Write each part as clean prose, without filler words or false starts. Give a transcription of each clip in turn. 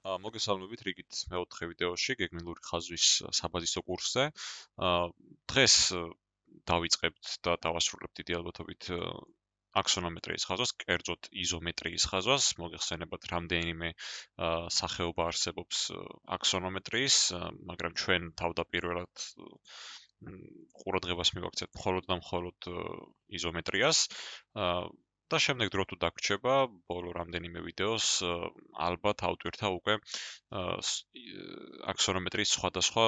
მოგესალმებით რიგით მეოთხე ვიდეოში გეგმილური ხაზვის საბაზისო კურსზე. დღეს დავიწყებთ და დავასრულებთ დიდი ალბათობით აქსონომეტრიის ხაზვას, კერძოდ იზომეტრიის ხაზვას. მოგეხსენებათ, რამდენიმე სახეობა არსებობს აქსონომეტრიის, მაგრამ ჩვენ თავდაპირველად ყურადღებას მივაქცევთ მხოლოდ და მხოლოდ იზომეტრიას. და შემდეგ დრო თუ დაგრჩება, ბოლო რამდენიმე ვიდეოს ალბათ ავტვირთა უკვე აქსონომეტრიის სხვადასხვა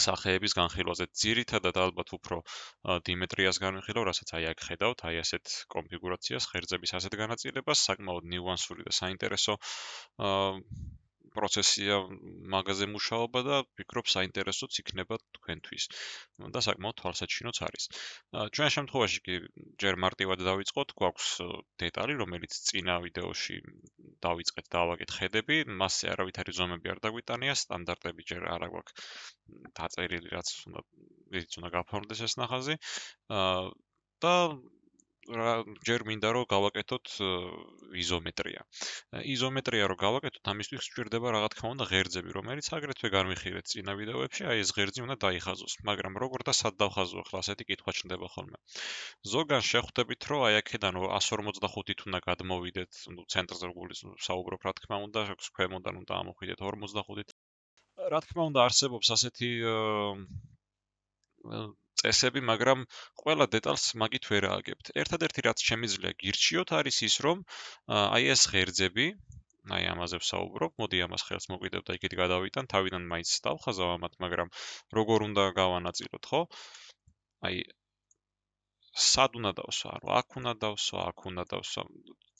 სახეების განხილვაზე. ძირითადად ალბათ უფრო დიმეტრიას განვიხილავ, რასაც აი აქ ხედავთ, აი ასეთ კონფიგურაციას, ღერძების ასეთ განაწილებას, საკმაოდ ნიუანსური და საინტერესო პროცესია მაგაზე მუშაობა და ვფიქრობ საინტერესოც იქნება თქვენთვის და საკმაოდ თვალსაჩინოც არის. ჩვენ შემთხვევაში კი ჯერ მარტივად დავიწყოთ, გვაქვს დეტალი, რომელიც წინა ვიდეოში დავიწყეთ და ავაგეთ ხედები, მასზე არავითარი ზომები არ დაგვიტანია, სტანდარტები ჯერ არ აქვს დაწერილი, რაც უნდა გაფორმდეს ეს ნახაზი და ჯერ მინდა რომ გავაკეთოთ იზომეტრია. იზომეტრია რომ გავაკეთოთ, ამისთვის გვჭირდება რა თქმა უნდა ღერძები, რომელიც აგრეთვე განვიხილეთ წინა ვიდეოებში, აი ეს ღერძი უნდა დაიხაზოს, მაგრამ როგორ და სად დავხაზო, ახლა ასეთი კითხვა ჩნდება ხოლმე. ზოგან შეხვდებით, რომ აი აქედან 145-ით უნდა გადმოვიდეთ, ცენტრზე საუბრობ, რა თქმა უნდა, ქვემოდან უნდა ამოხვიდეთ 45-ით. რა თქმა უნდა, არსებობს ასეთი წესები, მაგრამ ყველა დეტალს მაგით ვერ ააგებთ. ერთადერთი რაც შემიძლია გირჩიოთ არის ის, რომ აი ეს ღერძები, აი ამაზე ვსაუბრობ, მოდი ამას ხელს მოვიდებ და იქით გადავიტან, თავიდან მაინც დავხაზავ ამათ, მაგრამ როგორ უნდა გავანაწილოთ, ხო? აი სად უნდა დავსვა, ანუ აქ უნდა დავსვა, აქ უნდა დავსვა.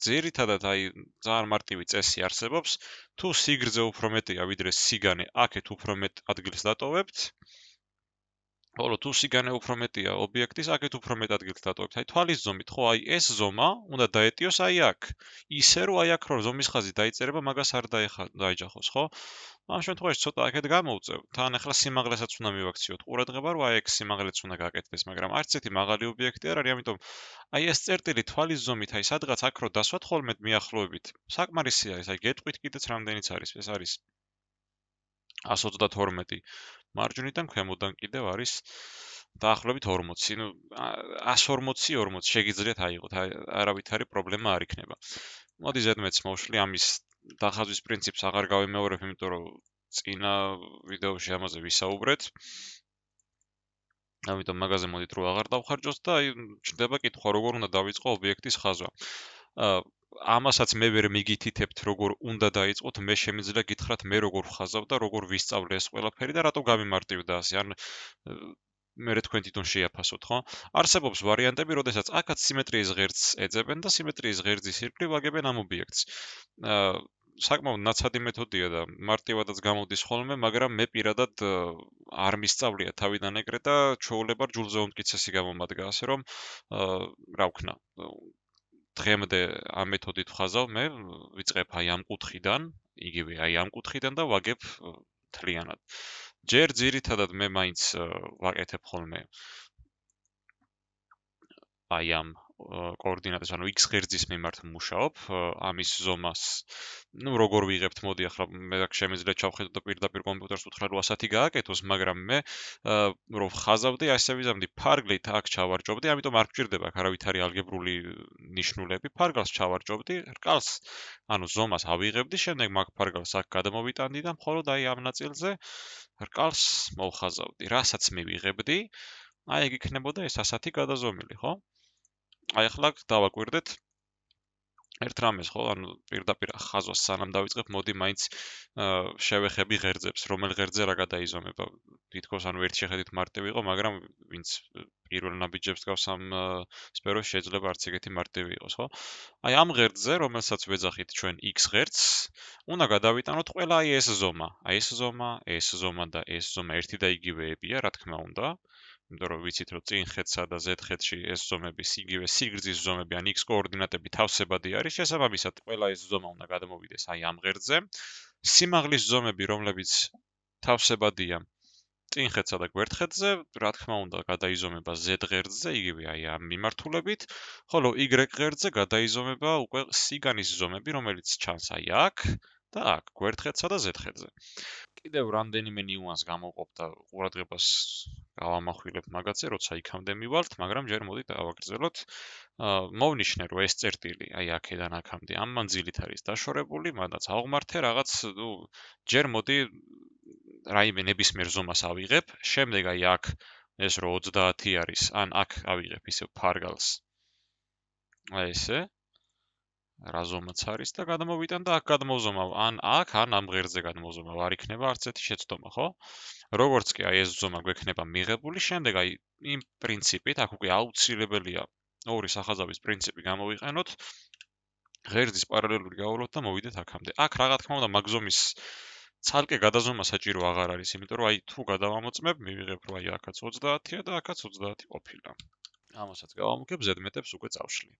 ძირითადად აი ძალიან მარტივი წესი არსებობს, თუ სიგრძე უფრო მეტია ვიდრე სიგანე, აქეთ უფრო მეტ ადგილს დატოვებთ. ხოლო თუ სიგანე უფრო მეტია ობიექტის, აქეთ უფრო მეტ ადგილს დატოვებთ. აი თვალის ზომით, ხო, აი ეს ზომა უნდა დაეტიოს აი აქ. ისე რომ აი აქ რო ზომის ხაზი დაიწერება, მაგას არ დაეჯახოს, ხო? ამ შემთხვევაში ცოტა აქეთ გამოვწევ. თან ახლა სიმაღლესაც უნდა მივაქციოთ. ყურადღება, რომ აი აქ სიმაღლეც უნდა გაკეთდეს, მაგრამ არც ერთი მაღალი ობიექტი არ არის, ამიტომ აი ეს წერტილი თვალის ზომით, აი სადღაც აქ რო დასვათ ხოლმე მიახლოებით. საკმარისია ეს, აი გეტყვით კიდეც რამდენიც არის, ეს არის 132 მარჯვნიდან ქვემოდან კიდევ არის დაახლოებით 40. ნუ 140 შეგიძლიათ აიღოთ, არავითარი პრობლემა არ იქნება. მოდი ზედმეტს მოვშლი, ამის დახაზვის პრინციპს აღარ გავიმეორებ, იმიტომ რომ წინა ვიდეოში ამაზე ვისაუბრეთ. ამიტომ მაგაზე მოდით რომ აღარ დავხარჯოთ და აი ჩნდება კითხვა, როგორ უნდა დავიწყო ობიექტის ხაზვა. ამასაც მე ვერ მიგითითებთ, როგორ უნდა დაიწყოთ, მე შემიძლია გითხრათ, მე როგორ ვხაზავ და როგორ ვისწავლე ეს ყველაფერი და რატო გამიმარტივდა ასე, ან მე თქვენ თვითონ შეაფასოთ, ხო? არსებობს ვარიანტები, როდესაც აქაც სიმეტრიის ღერძს ეძებენ და სიმეტრიის ღერძის ირგვლივ აგებენ ამ ობიექტს. საკმაოდ ნაცადი მეთოდია და მარტივადაც გამოდის ხოლმე, მაგრამ მე პირადად არ მისწავლია თავიდან ეგრე და ჩვეულებრივ ჯულზე უმტკიცესი გამომადგა, ასე რომ რა ვქნა, დღემდე ამ მეთოდით ვხაზავ, მე ვიწყებ აი ამ კუთხიდან, იგივე აი ამ კუთხიდან და ვაგებ მთლიანად. ჯერ ძირითადად მე მაინც ვაკეთებ ხოლმე აი ამ კოორდინატებს, ანუ x ღერძის მიმართ ვმუშაობ, ამის ზომას, ნუ როგორ ვიღებთ, მოდი ახლა მე აქ შემიძლია ჩავხედო და პირდაპირ კომპიუტერს ვუთხრა, რომ ასეთი გააკეთოს, მაგრამ მე რომ ვხაზავდი, ასე ვიზამდი ფარგლით აქ ჩავარჯობდი, ამიტომ არ გვჭირდება აქ არავითარი ალგებრული ნიშნულები, ფარგალს ჩავარჯობდი, რკალს, ანუ ზომას ავიღებდი, შემდეგ მაგ ფარგალს აქ გადმოვიტანდი და მხოლოდ აი ამ ნაწილზე რკალს მოვხაზავდი, რასაც მივიღებდი, აი ეგ იქნებოდა ეს ასათი გადაზომილი, ხო? აი ახლა დავაკვირდეთ ერთ რამეს, ხო, ანუ პირდაპირ ხაზვას სანამ დავიწყებ, მოდი მაინც შევეხები ღერძებს, რომელ ღერძზე რა გადაიზომება. თითქოს ანუ ერთ შეხედვით მარტივი იყო, მაგრამ ვინც პირველ ნაბიჯებს გავს ამ სფეროში, შეიძლება არც ეგეთი მარტივი იყოს, ხო? აი ამ ღერძზე, რომელსაც ვეძახით ჩვენ x ღერძს, უნდა გადავიტანოთ ყველა აი ეს ზომა. აი ეს ზომა, ეს ზომა და ეს ზომა ერთი და იგივეებია, რა თქმა უნდა. იმიტომ რომ ვიცით, რომ წინ ხედსა და z ხედში ეს ზომები, იგივე სიგრძის ზომები, ან x კოორდინატები თავსებადი არის, შესაბამისად, ყველა ეს ზომა უნდა გადმოვიდეს აი ამ ღერძზე. სიმაღლის ზომები, რომლებიც თავსებადია წინ ხედსა და გვერდ ხედზე, რა თქმა უნდა, გადაიზომება z ღერძზე, იგივე აი ამ მიმართულებით, ხოლო y ღერძზე გადაიზომება უკვე სიგანის ზომები, რომელიც ჩანს აი აქ და აქ გვერდხედსა და ზედხედზე. კიდევ რამდენიმე ნიუანს გამოვყოფ და ყურადღებას გავამახვილებ მაგაზე, როცა იქამდე მივალთ, მაგრამ ჯერ მოდით დავაგრძელოთ. მოვნიშნე, რომ ეს წერტილი, აი აქედან აქამდე ამ მანძილით არის დაშორებული, მანდაც ავღმართე რაღაც, ჯერ მოდი რაიმე ნებისმიერ ზომას ავიღებ, შემდეგ აი აქ ეს რო 30 არის, ან აქ ავიღებ ისევ ფარგალს. აი ესე რა ზომაც არის და გადმოვიტან და აქ გადმოვზომავ ან აქ, ან ამ ღერძზე გადმოვზომავ, არ იქნება არც ერთი შეცდომა, ხო? როგორც კი აი ეს ზომა გვექნება მიღებული, შემდეგ აი იმ პრინციპით, აქ უკვე აუცილებელია ორი სახაზავის პრინციპი გამოვიყენოთ, ღერძის პარალელური გავავლოთ და მოვიდეთ აქამდე. აქ რა თქმა უნდა, მაგ ზომის ცალკე გადაზომა საჭირო აღარ არის, იმიტომ რომ აი თუ გადავამოწმებ, მივიღებ რომ აი აქაც 30-ია და აქაც 30 ყოფილა. ამასაც გავამუქებ, ზედმეტებს უკვე წავშლი.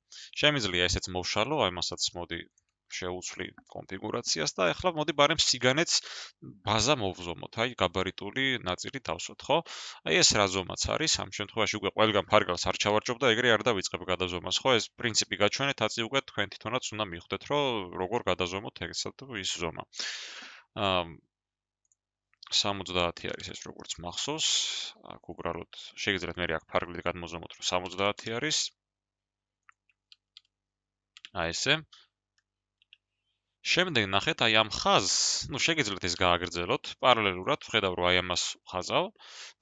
შემიძლია ესეც მოვშალო, აი მასაც მოდი შევუცვლი კონფიგურაციას და ახლა მოდი ბარემ სიგანეც ბაზა მოვზომოთ, აი გაბარიტული ნაწილი დავსვათ, ხო? აი ეს რა ზომაც არის, ამ შემთხვევაში უკვე ყველგან ფარგალს არ ჩავარჯობ და ეგრე არ დავიწყებ გადაზომას, ხო? ეს პრინციპი გაჩვენეთ, აწი უკვე თქვენ თვითონაც უნდა მიხვდეთ, რომ როგორ გადაზომოთ ესა თუ ის ზომა. 70 არის ეს როგორც მახსოვს, აქ უბრალოდ შეგიძლიათ მე აქ ფარგლით გადმოზომოთ, რომ 70 არის. აი ესე. შემდეგ ნახეთ აი ამ ხაზს, შეგიძლიათ ეს გააგრძელოთ პარალელურად, ვხედავ რომ აი ამას ვხაზავ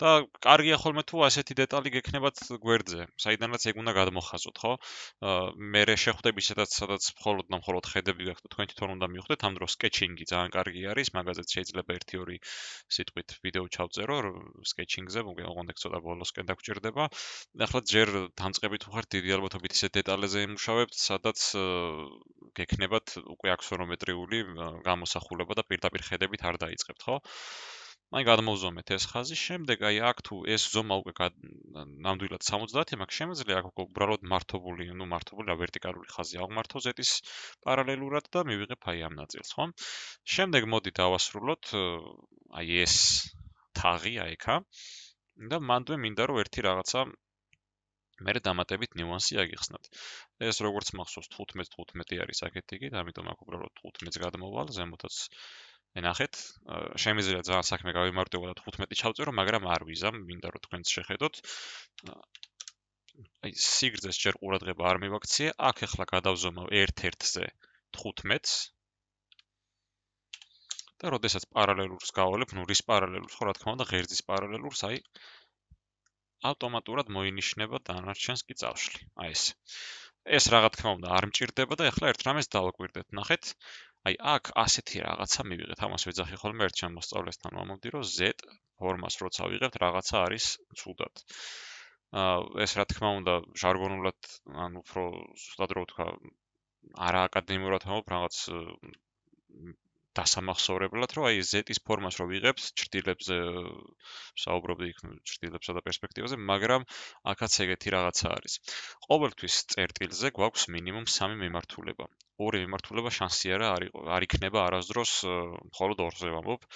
და კარგია ხოლმე თუ ასეთი დეტალი გექნებათ გვერდზე, საიდანაც ეგ უნდა გადმოხაზოთ, ხო? მერე შეხვდები სადაც მხოლოდ და მხოლოდ ხედები გაქვთ, თქვენ თვითონ უნდა მიხვდეთ, ამ დროს სკეჩინგი ძალიან კარგი არის, მაგაზეც შეიძლება 1-2 სიტყვით ვიდეო ჩავწერო სკეჩინგზე, მოგვიგონდეთ ცოტა ბოლოსკენ დაგჭირდება. ახლა ჯერ დამწყებით ვხართ დიდი ალბათობით ისეთ დეტალებზე იმუშავებთ, სადაც გექნებათ უკვე აქსონომეტრიული გამოსახულება და პირდაპირ ხედებით არ დაიწყებთ, ხო? აი გადმოვზომეთ ეს ხაზი, შემდეგ აი აქ თუ ეს ზომა უკვე ნამდვილად 70-ია, მაგ შემიძლია აქ უბრალოდ მართობული ვერტიკალური ხაზი ავმართო ზეთის პარალელურად და მივიღებ აი ამ ნაწილს, ხო? შემდეგ მოდი დავასრულოთ აი ეს თაღი აი იქა და მანდვე მინდა რომ ერთი რაღაცა მერე დამატებით ნიუანსი აგიხსნათ. ეს როგორც მახსოვს 15 არის აქეთ იგით, ამიტომ აქ უბრალოდ 15-ს გადმოვალ, ზემოთაც ნახეთ, შემიძლია ძალიან საქმე გავიმარტო და 15 ჩავწერო, მაგრამ არ ვიზამ, მინდა რომ თქვენც შეხედოთ. აი სიგრძეს ჯერ ყურადღება არ მივაქციე, აქ ახლა გადავზომავ 1-1-ზე 15-ს. და როდესაც პარალელურს გავალებ, რის პარალელურს, ხო რა თქმა უნდა, ღერძის პარალელურს, აი ავტომატურად მოინიშნება დანარჩენს კი წავშლი. აი ეს. ეს რა თქმა უნდა არ მჭირდება და ახლა ერთ რამეს დავაკვირდეთ. ნახეთ, აი აქ ასეთი რაღაცა მივიღეთ. ამას ვეძახი ხოლმე ერთ შემოსწავლესთან მომდი, რომ Z ფორმას როცა ვიღებთ, რაღაცა არის ცუდად. ეს რა თქმა უნდა ჟარგონულად, ან უფრო ზუსტად რო ვთქვა, არააკადემიურად ამბობ, რაღაც დასამახსოვრებლად, რომ აი Z-ის ფორმას რო ვიღებთ, ჭრდილებზე საუბრობდი იქ ჭრდილებსა და პერსპექტივაზე, მაგრამ აქაც ეგეთი რაღაცა არის. ყოველთვის წერტილზე გვაქვს მინიმუმ 3 მიმართულება. ორი მიმართულება შანსი არ იქნება არასდროს მხოლოდ 2-ზე ვამბობ.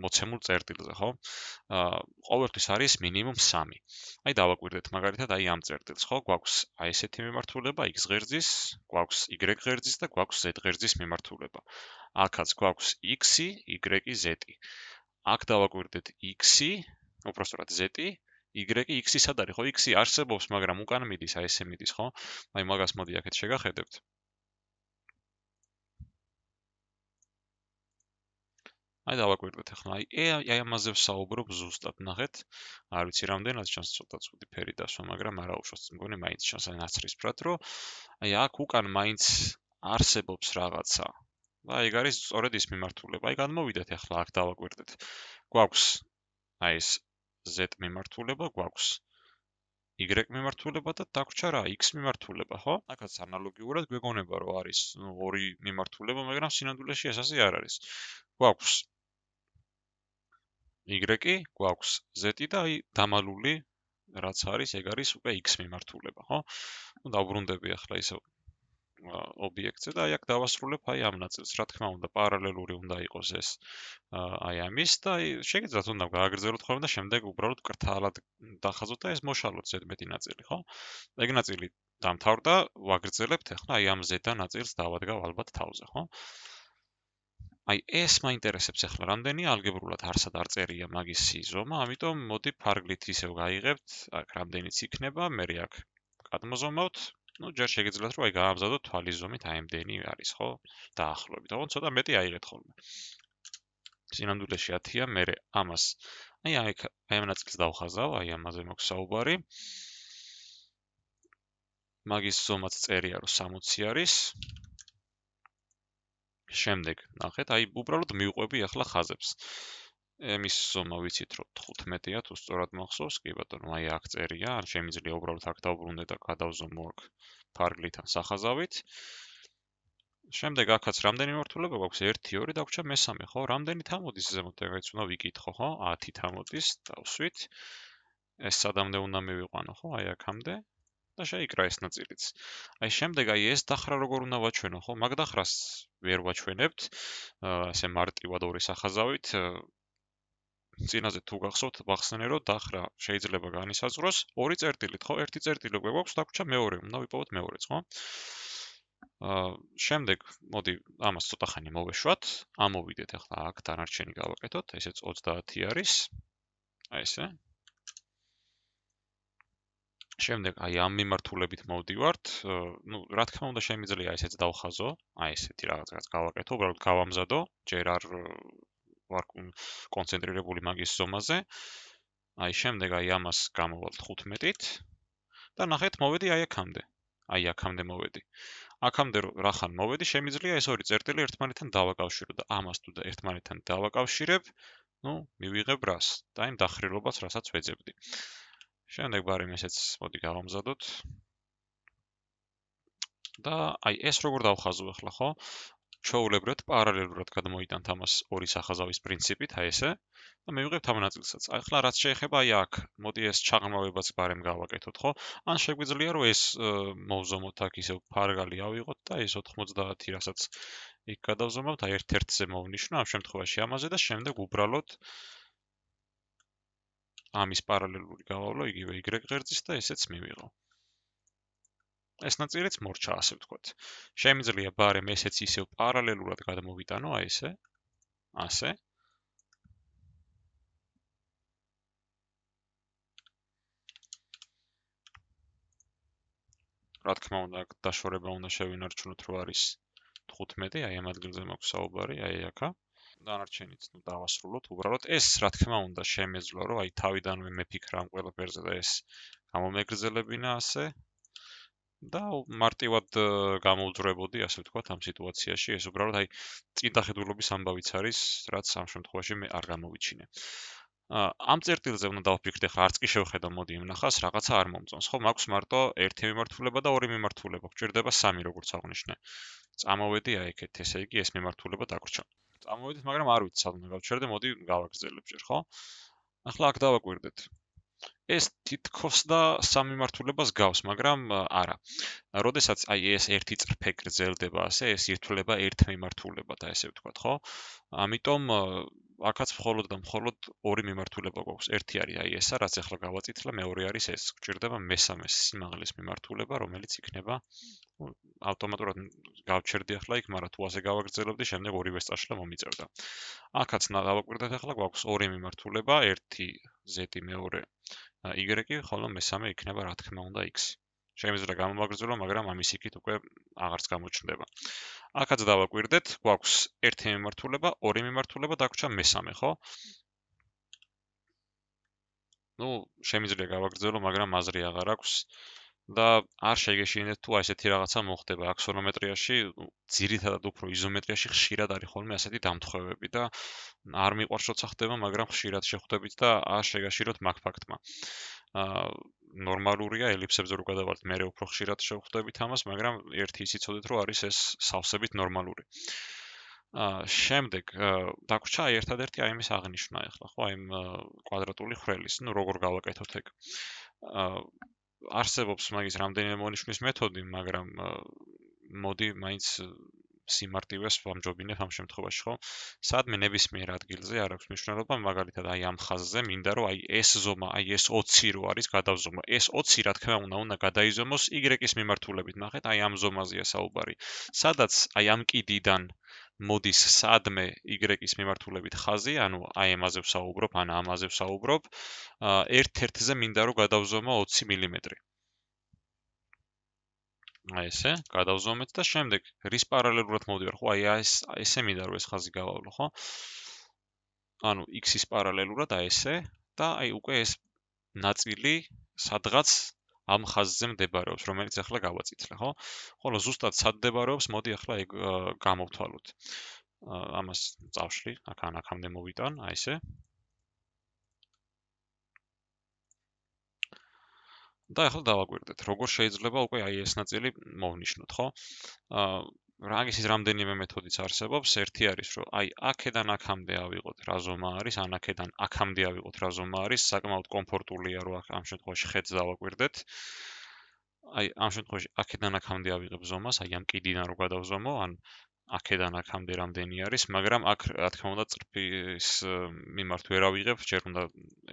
მოცემულ წერტილზე, ხო? ყოველთვის არის მინიმუმ 3. აი დავაკვირდეთ მაგალითად აი ამ წერტილს, ხო? გვაქვს აი ესეთი მიმართულება X ღერძის, გვაქვს Y ღერძის და გვაქვს Z ღერძის მიმართულება. აქაც გვაქვს X-ი, Y-ი, Z-ი. აქ დავაკვირდეთ X-ი, უпростоრად Z-ი, Y-ი, X-ი სად არის, ხო? X-ი არსებობს, მაგრამ უკან მიდის, აი ესე მიდის, ხო? აი მაგას მოდი აქეთ შეგახედებთ. აი დავაკვირდეთ ახლა აი ამაზე ვსაუბრობ ზუსტად ნახეთ არ ვიცი რამდენად ჩანს ცოტა ცუდი ფერი დასვა მაგრამ არაუშვას მგონი მაინც ჩანს ნაცრისფრად რომ აი აქ უკან მაინც არსებობს რაღაცა და ეგ არის სწორედ ის მიმართულება აი გადმოვიდეთ ახლა აქ დავაკვირდეთ გვაქვს აი ეს Z მიმართულება გვაქვს Y მიმართულება და დაგვრჩა რა X მიმართულება ხო აქაც ანალოგიურად გვეგონება რომ არის ორი მიმართულება მაგრამ სინამდვილეში ეს ასე არ არის გვაქვს Y-ი, გვაქვს Z-ი და აი დამალული რაც არის, ეგ არის უკვე X მიმართულება, ხო? ნუ დავბრუნდები ახლა ისევ ობიექტზე და აი აქ დავასრულებ აი ამ ნაწილს. რა თქმა უნდა, პარალელური უნდა იყოს ეს აი ამის და აი შეგიძლიათ უნდა გააგრძელოთ ხოლმე და შემდეგ უბრალოდ კრთალად დახაზოთ და ეს მოშალოთ ზედმეტი ნაწილი, ხო? ეგ ნაწილი დამთავრდა, ვაგრძელებთ ახლა აი ამ ზედა ნაწილს დავადგავ ალბათ თავზე, ხო? აი ეს მაინტერესებს ახლა რამდენი ალგებრულად არსად არ წერია მაგის ზომა, ამიტომ მოდი ფარგლით ისევ გაიღებთ, აქ რამდენიც იქნება, მე აქ გადმოზომავთ. ну, ჯერ შეგიძლიათ რომ აი გაამზადოთ თვალის ზომით აი ამდენი არის, ხო? დაახლოებით. თქო, ცოტა მეტი აიღეთ ხოლმე. სინამდვილეში 10-ია, მე ამას აი ამ ნაწილს დავხაზავ, აი ამაზე მაქვს საუბარი. მაგის ზომაც წერია რომ 60 არის. შემდეგ, ნახეთ, აი უბრალოდ მივყვები ახლა ხაზებს. ემის ზომა ვიცით რომ 15-ია, თუ სწორად მახსოვს, კი ბატონო, აი აქ წერია, ან შემიძლია უბრალოდ აქ დავბრუნდე და გადავზომო აქ ფარგლით ან სახაზავით. შემდეგ აქაც რამდენი მიმართულება გვაქვს? 1, 2 და გვჭირდა მესამე, ხო? რამდენით ამოდის ზემოთ, ეგეც უნდა ვიკითხო, ხო? 10-ით ამოდის, დავსვით. ეს სადამდე უნდა მივიყვანო, ხო? აი აქამდე. და შეიკრა ეს ნაწილიც. აი შემდეგ აი ეს დახრა როგორ უნდა ვაჩვენო, ხო? მაგ დახრას ვერ ვაჩვენებთ. ასე მარტივად ორი სახაზავით. წინაზე თუ გახსოვთ, ვახსენე რომ დახრა შეიძლება განისაზღვროს ორი წერტილით, ხო? ერთი წერტილი გვაქვს, დაგვრჩა მეორე, უნდა ვიპოვოთ მეორეც, ხო? შემდეგ, მოდი ამას ცოტა ხანი მოვეშვათ. ამოვიდეთ ახლა აქ დანარჩენი გავაკეთოთ, ესეც 30 არის. აი ესე. შემდეგ აი ამ მიმართულებით მოვდივართ. ну, რა თქმა უნდა, შემიძლია ესეც დავხაზო. აი ესეთი რაღაცას გავაკეთო, უბრალოდ გავამზადო, ჯერ არ ვარ კონცენტრირებული მაგის ზომაზე. აი შემდეგ აი ამას გამოვალთ 15-ით და ნახეთ, მოვედი აი აქამდე. აი აქამდე მოვედი. აქამდე რახან მოვედი, შემიძლია ეს ორი წერტილი ერთმანეთთან დავაკავშირო და ამას თუ ერთმანეთთან დავაკავშირებ, ну, მივიღებ რას და იმ დახრილობას, რასაც ვეძებდი. შემდეგ ბარემ ესეც მოდი გავამზადოთ. და აი ეს როგორ დავხაზო ახლა, ხო? ჩვეულებრივად პარალელურად გადმოიტანთ ამას ორი სახაზავის პრინციპით, აი ესე. და მივიღებთ ამ ნაწილსაც. ახლა რაც შეეხება აი აქ, მოდი ეს ჩაღრმავებაც ბარემ გავაკეთოთ, ხო? ან შეგვიძლია რომ ეს მოვზომოთ აქ ისევ ფარგალი ავიღოთ და ეს 90, რასაც იქ გადავზომავთ, აი ერთ-ერთზე მოვნიშნო, ამ შემთხვევაში ამაზე და შემდეგ უბრალოდ ამის პარალელური გავავლო იგივე y ღერძის და ესეც მივიღო. ეს ნაწილიც მორჩა, ასე ვთქვათ. შემიძლია ბარემ ესეც ისევ პარალელურად გადმოვიტანო, აი ესე. ასე. რა თქმა უნდა, დაშორება უნდა შევინარჩუნოთ, რომ არის 15, აი ამ ადგილზე მაქვს საუბარი, აი აქა. დანარჩენიც ნუ დავასრულოთ, უბრალოდ ეს რა თქმა უნდა შემეძლო, რომ აი თავიდანვე მეფიქრა ამ ყველაფერზე და ეს გამომეგრძელებინა ასე. და მარტივად გამოვძვრებოდი, ასე ვთქვათ, ამ სიტუაციაში, ეს უბრალოდ აი წინდახედულობის ამბავიც არის, რაც ამ შემთხვევაში მე არ გამოვიჩინე. ამ წერტილზე უნდა დავფიქრდე, ხა არც კი შევხედო, მოდი იმნახას, რაღაცა არ მომწონს, ხო? მაქვს მარტო ერთი მიმართულება და ორი მიმართულება, გვჭირდება 3, როგორც აღვნიშნე. წამოვედი აი ეგეთ, ესე იგი ეს მიმართულება დაგვრჩა. წამოვედით, მაგრამ არ ვიცი, სად უნდა გავჩერდე, მოდი გავაგრძელებ ჯერ, ხო? ახლა აქ დავაკვირდეთ. ეს თითქოს და სამ მიმართულებას გავს, მაგრამ არა. როდესაც აი ეს ერთი წრფე გრძელდება, ასე ეს ირთულება ერთ მიმართულებად, ასე ვთქვათ, ხო? ამიტომ აქაც მხოლოდ და მხოლოდ ორი მიმართულება გვაქვს. ერთი არის აი ესა, რაც ახლა გავაწითლა, მეორე არის ეს. გვჭირდება მესამე სიმაღლის მიმართულება, რომელიც იქნება ავტომატურად გავჩერდი ახლა იქ, მაგრამ თუ ასე გავაგრძელებდი, შემდეგ ორივე წაშლა მომიწერდა. აქაც დავაკვირდეთ ახლა გვაქვს ორი მიმართულება, ერთი z, მეორე y, ხოლო მესამე იქნება რა თქმა უნდა x. შემიძლია გამოვაგრძელო, მაგრამ ამის იქით უკვე აღარც გამოჩნდება. აქაც დავაკვირდეთ, გვაქვს ერთი მიმართულება, ორი მიმართულება, დაგვრჩა მესამე, ხო? ну, შემიძლია გავაგრძელო, მაგრამ აზრი აღარ აქვს. და არ შეგეშინეთ თუ ასეთი რაღაცა მოხდება აქსონომეტრიაში, ძირითადად უფრო იზომეტრიაში ხშირად არის ხოლმე ასეთი დამთხევები და არ მიყვარს როცა ხდება, მაგრამ ხშირად შეხვდებით და არ შეგაშინოთ მაგ ფაქტმა. ნორმალურია ელიფსებზე რო გადავალთ, მე უფრო ხშირად შევხვდებით ამას, მაგრამ ერთი იცოდეთ, რომ არის ეს სავსებით ნორმალური. შემდეგ დაგვრჩა ერთადერთი აი ამის აღნიშვნა ახლა, ხო, აი ამ კვადრატული ხვრელის, ну, როგორ გავაკეთოთ ეგ. არსებობს მაგის რამდენიმე მონიშნვის მეთოდი, მაგრამ მოდი მაინც სიმარტივეს ვამჯობინებ ამ შემთხვევაში, ხო? სადმე ნებისმიერ ადგილზე არ აქვს მნიშვნელობა, მაგალითად აი ამ ხაზზე მინდა რომ აი ეს ზომა, აი ეს 20 რო არის გადავზომა. ეს 20 რა თქმა უნდა გადაიზომოს Y-ის მიმართულებით. ნახეთ, აი ამ ზომაზეა საუბარი. სადაც აი ამ კიდიდან მოდის სადმე Y-ის მიმართულებით ხაზი, ანუ აი ამაზე ვსაუბრობ, ან ამაზე ვსაუბრობ, ერთ-ერთზე მინდა რომ გადავზომო 20 მმ. აი ესე, გადავზომეთ და შემდეგ რის პარალელურად მოვდივარ, ხო? აი ესე მინდა რომ ეს ხაზი გავავლო, ხო? ანუ x-ის პარალელურად აი ესე და აი უკვე ეს ნაწილი სადღაც ამ ხაზზე მდებარეობს, რომელიც ახლა გავაწითლე, ხო? ხოლო ზუსტად სად მდებარეობს, მოდი ახლა ეგ გამოვთვალოთ. ამას წავშლი, აქამდე მოვიტან, აი ესე. და ახლა დავაკვირდეთ, როგორ შეიძლება უკვე აი ეს ნაწილი მოვნიშნოთ, ხო? რაგისის რამდენიმე მეთოდიც არსებობს. ერთი არის, რომ აი აქედან აქამდე ავიღოთ რა ზომა არის, ან აქედან აქამდე ავიღოთ რა ზომა არის, საკმაოდ კომფორტულია, რომ ამ შემთხვევაში ხედს დავაკვირდეთ. აი ამ შემთხვევაში აქედან აქამდე ავიღებ ზომას, აი ამ კიდიდან რო გადავზომო, ან აქედან აქამდე რამდენი არის, მაგრამ აქ რა თქმა უნდა წრფის მიმართ ვერ ავიღებ, ჯერ უნდა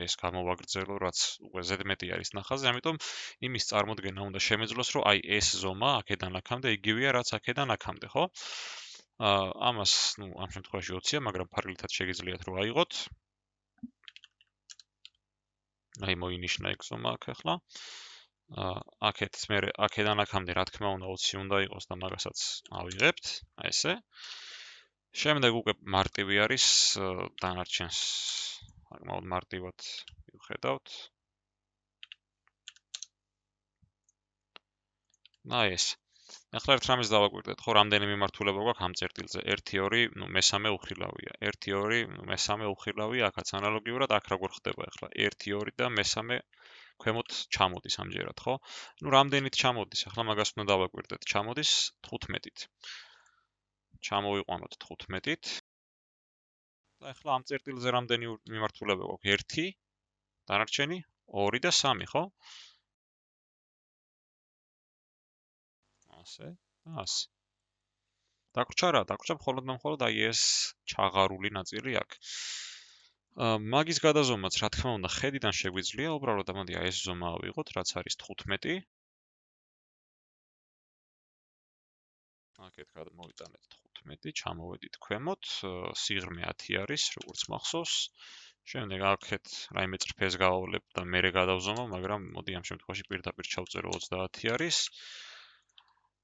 ეს გამოვაგრძელო, რაც უკვე ზედმეტი არის ნახაზი, ამიტომ იმის წარმოქმნა უნდა შემეძლოს, რომ აი ეს ზომა აქედან აქამდე იგივეა, რაც აქედან აქამდე, ხო? ამას, ამ შემთხვევაში 20-ია, მაგრამ ფარგლითად შეგიძლიათ რომ აიღოთ. აი მოინიშნა ეგ ზომა აქ ახლა. აქეთ მე აქედან აქამდე რა თქმა უნდა 20 უნდა იყოს და მაგასაც ავიღებთ, აი ესე. შემდეგ უკვე მარტივი არის დანარჩენს საკმაოდ მარტივად ვხედავთ. აი ეს. ახლა ერთ რამეს დავაკვირდეთ, ხო, რამდენი მიმართულება გვაქვს ამ წერტილზე? 1 2, მესამე უხილავია. 1 2, მესამე უხილავია, აქაც ანალოგიურად აქ როგორ ხდება ახლა? 1 2 და მესამე ქვემოთ ჩამოდის ამჯერად, ხო? რამდენით ჩამოდის? ახლა მაგას უნდა დავაკვირდეთ. ჩამოდის 15-ით. ჩამოვიყვანოთ 15-ით. და ახლა ამ წერტილზე რამდენი მიმართულება გვაქვს? 1, დანარჩენი 2 და 3, ხო? ასე, ასე. დაგვრჩა რა? დაგვრჩა მხოლოდ და მხოლოდ აი ეს ჩაღარული ნაწილი აქ. მაგის გადაზომაც, რა თქმა უნდა, ხედიდან შეგვიძლია, უბრალოდ ამოდი აი ეს ზომა ავიღოთ, რაც არის 15. აქეთ გადმოვიტანეთ 15, ჩამოვედით ქვემოთ, სიღრმე 10 არის, როგორც მახსოვს. შემდეგ აქეთ რაიმე წრფეს გავავლებ და მერე გადავზომო, მაგრამ მოდი ამ შემთხვევაში პირდაპირ ჩავწერო 30 არის.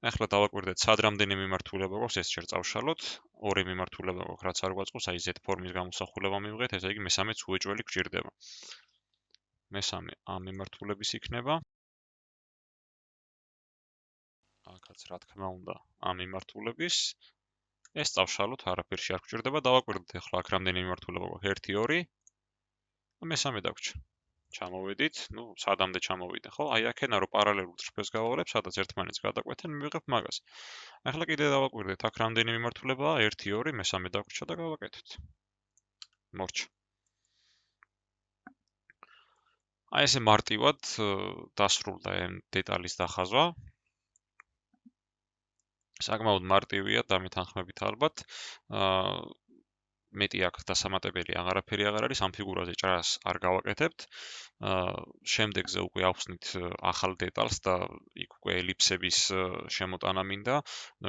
ახლა დავაკვირდეთ, სად რამდენი მიმართულება გვაქვს, ეს ჯერ წავშალოთ. 2 მიმართულება გვაქვს, რაც არ გვაწყობს, აი Z ფორმის გამოსახულება მივიღეთ, ესე იგი მესამეც უეჭველი გვჭირდება. მესამე ამ მიმართულების იქნება. აქაც რა თქმა უნდა, ამ მიმართულების. ეს წავშალოთ, არაფერში არ გვჭირდება, დავაკვირდეთ ახლა აქ რამდენი მიმართულება გვაქვს? 1 2 და მესამე დაგვრჩა. ჩამოვედით, სადამდე ჩამოვიდა, ხო? აი აქედან რო პარალელურ წრფეს გავავლებ, სადაც ერთმანეთს გადაკვეთენ, მივიღებ მაგას. ახლა კიდე დავაკვირდეთ, აქ რამდენი მიმართულებაა? 1 2, მესამე დაგვრჩა და გავაკეთეთ. მორჩა. აი ესე მარტივად დასრულდა ამ დეტალის დახაზვა. საკმაოდ მარტივია დამეთანხმებით ალბათ. მეტი აქ დასამატებელი აღარაფერი აღარ არის, ამ ფიგურაზე ჭრას არ გავაკეთებთ. შემდეგზე უკვე ავხსნით ახალ დეტალს და იქ უკვე ელიფსების შემოტანა მინდა.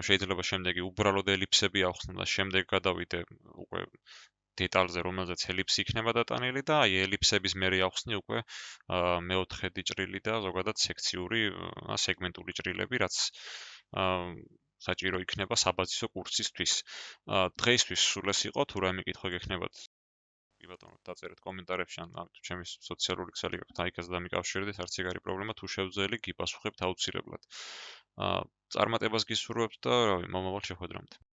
შეიძლება შემდეგი უბრალოდ ელიფსები ავხსნო და შემდეგ გადავიდე უკვე დეტალზე, რომელზეც ელიფსი იქნება დატანილი და აი ელიფსების მერე ავხსნი უკვე მეოთხედი ჭრილი და ზოგადად სექციური, სეგმენტული ჭრილები, რაც საჭირო იქნება საბაზისო კურსისთვის. დღეისთვის სულ ეს იყო, თუ რაიმე კითხვა გექნებათ, კი ბატონო, დაწერეთ კომენტარებში ან ჩემი სოციალური ქსელი გაქვთ, აიქაც დამიკავშირდეთ, არც ეგ არის პრობლემა, თუ შევძელი, გიპასუხებთ აუცილებლად. წარმატებას გისურვებთ და, მომავალ შეხვედრამდე.